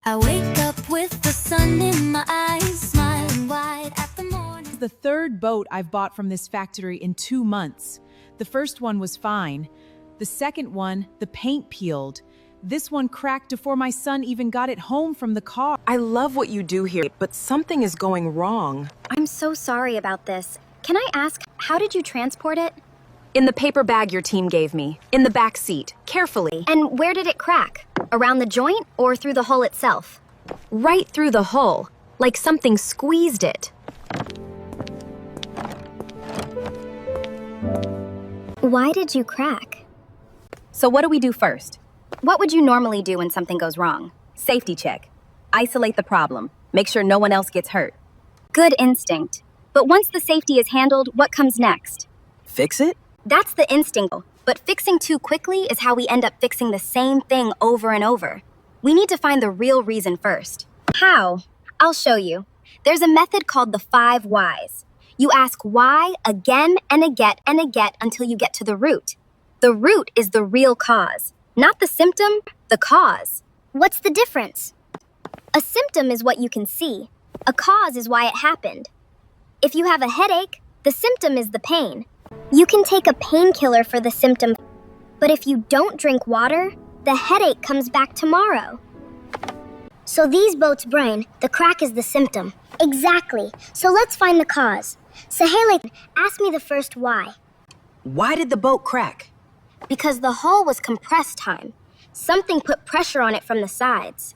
I wake up with the sun in my eyes, smiling wide at the morning. This is the third boat I've bought from this factory in 2 months. The first one was fine. The second one, the paint peeled. This one cracked before my son even got it home from the car. I love what you do here, but something is going wrong. I'm so sorry about this. Can I ask, how did you transport it? In the paper bag your team gave me, in the back seat, carefully. And where did it crack? Around the joint or through the hull itself? Right through the hull, like something squeezed it. Why did you crack? So what do we do first? What would you normally do when something goes wrong? Safety check. Isolate the problem. Make sure no one else gets hurt. Good instinct. But once the safety is handled, what comes next? Fix it? That's the instinct, but fixing too quickly is how we end up fixing the same thing over and over. We need to find the real reason first. How? I'll show you. There's a method called the 5 whys. You ask why again and again and again until you get to the root. The root is the real cause, not the symptom, the cause. What's the difference? A symptom is what you can see. A cause is why it happened. If you have a headache, the symptom is the pain. You can take a painkiller for the symptom, but if you don't drink water, the headache comes back tomorrow. So these boats' brain, the crack is the symptom. Exactly. So let's find the cause. Sahele, ask me the first why. Why did the boat crack? Because the hull was compressed time. Something put pressure on it from the sides.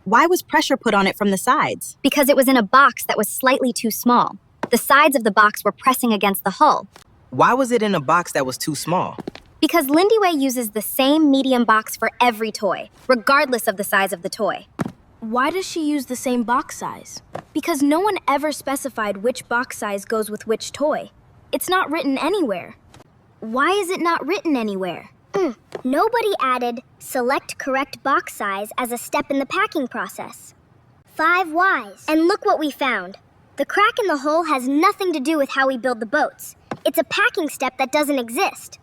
Why was pressure put on it from the sides? Because it was in a box that was slightly too small. The sides of the box were pressing against the hull. Why was it in a box that was too small? Because Lindy uses the same medium box for every toy, regardless of the size of the toy. Why does she use the same box size? Because no one ever specified which box size goes with which toy. It's not written anywhere. Why is it not written anywhere? Nobody added select correct box size as a step in the packing process. 5 whys. And look what we found. The crack in the hull has nothing to do with how we build the boats. It's a packing step that doesn't exist.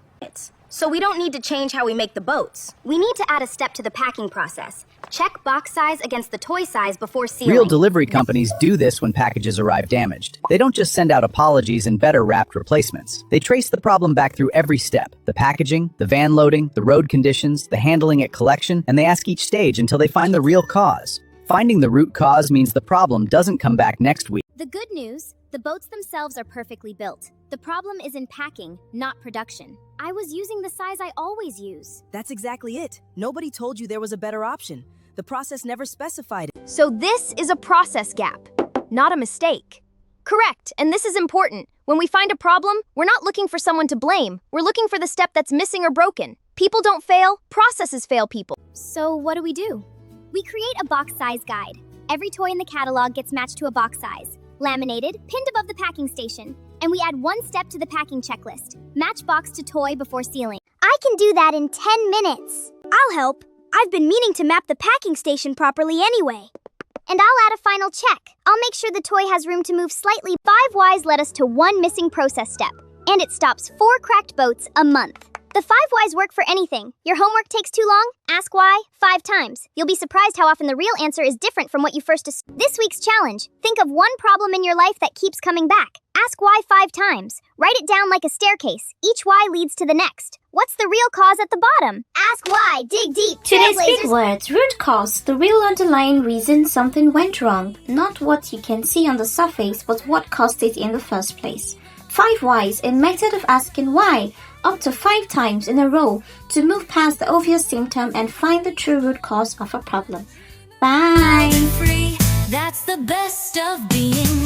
So we don't need to change how we make the boats. We need to add a step to the packing process. Check box size against the toy size before sealing. Real delivery companies do this when packages arrive damaged. They don't just send out apologies and better wrapped replacements. They trace the problem back through every step. The packaging, the van loading, the road conditions, the handling at collection, and they ask each stage until they find the real cause. Finding the root cause means the problem doesn't come back next week. The good news, the boats themselves are perfectly built. The problem is in packing, not production. I was using the size I always use. That's exactly it. Nobody told you there was a better option. The process never specified it. So this is a process gap, not a mistake. Correct, and this is important. When we find a problem, we're not looking for someone to blame. We're looking for the step that's missing or broken. People don't fail, processes fail people. So what do? We create a box size guide. Every toy in the catalog gets matched to a box size, laminated, pinned above the packing station. And we add 1 step to the packing checklist. Match box to toy before sealing. I can do that in 10 minutes. I'll help. I've been meaning to map the packing station properly anyway. And I'll add a final check. I'll make sure the toy has room to move slightly. 5 whys led us to 1 missing process step. And it stops 4 cracked boats a month. The 5 whys work for anything. Your homework takes too long? Ask why 5 times. You'll be surprised how often the real answer is different from what you first assumed. This week's challenge. Think of 1 problem in your life that keeps coming back. Ask why 5 times. Write it down like a staircase. Each why leads to the next. What's the real cause at the bottom? Ask why. Dig deep. Today's big words, root cause, the real underlying reason something went wrong. Not what you can see on the surface, but what caused it in the first place. 5 whys, a method of asking why, up to 5 times in a row to move past the obvious symptom and find the true root cause of a problem. Bye! Free, that's the best of being